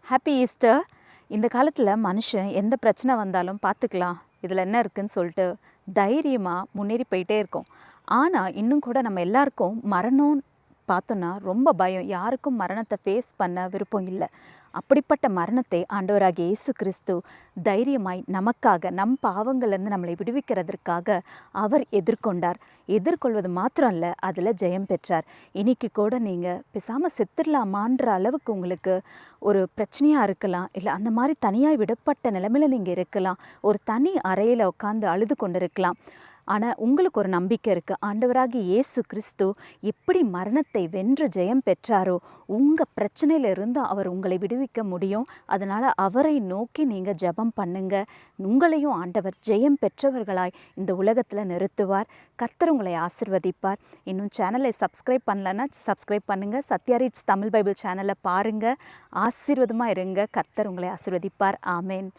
Happy Easter. இந்த காலத்தில் மனுஷன் எந்த பிரச்சனை வந்தாலும் பார்த்துக்கலாம், இதில் என்ன இருக்குதுன்னு சொல்லிட்டு தைரியமாக முன்னேறி போயிட்டே இருக்கோம். ஆனால் இன்னும் கூட நம்ம எல்லாருக்கும் மரணம் பார்த்தோன்னா ரொம்ப பயம். யாருக்கும் மரணத்தை ஃபேஸ் பண்ண விருப்பம் இல்லை. அப்படிப்பட்ட மரணத்தை ஆண்டவராகிய இயேசு கிறிஸ்து தைரியமாய் நமக்காக, நம் பாவங்கள்லேருந்து நம்மளை விடுவிக்கிறதற்காக அவர் எதிர்கொண்டார். எதிர்கொள்வது மாத்திரம் இல்லை, அதில் ஜெயம் பெற்றார். இன்றைக்கி கூட நீங்கள் பேசாமல் செத்துடலாமான்ற அளவுக்கு உங்களுக்கு ஒரு பிரச்சனையாக இருக்கலாம், இல்லை அந்த மாதிரி தனியாக விடப்பட்ட நிலைமையில் நீங்கள் இருக்கலாம். ஒரு தனி அறையில் உட்காந்து அழுது கொண்டு இருக்கலாம். ஆனால் உங்களுக்கு ஒரு நம்பிக்கை இருக்குது. ஆண்டவராகிய இயேசு கிறிஸ்து எப்படி மரணத்தை வென்று ஜெயம் பெற்றாரோ, உங்கள் பிரச்சனையிலிருந்து அவர் உங்களை விடுவிக்க முடியும். அதனால் அவரை நோக்கி நீங்கள் ஜெபம் பண்ணுங்க. உங்களையும் ஆண்டவர் ஜெயம் பெற்றவர்களாய் இந்த உலகத்தில் நிறுத்துவார். கர்த்தர் உங்களை ஆசீர்வதிப்பார். இன்னும் சேனலை சப்ஸ்கிரைப் பண்ணலன்னா சப்ஸ்கிரைப் பண்ணுங்கள். சத்யா ரீட்ஸ் தமிழ் பைபிள் சேனலை பாருங்கள். ஆசீர்வாதமாக இருங்க. கர்த்தர் உங்களை ஆசீர்வதிப்பார். ஆமேன்.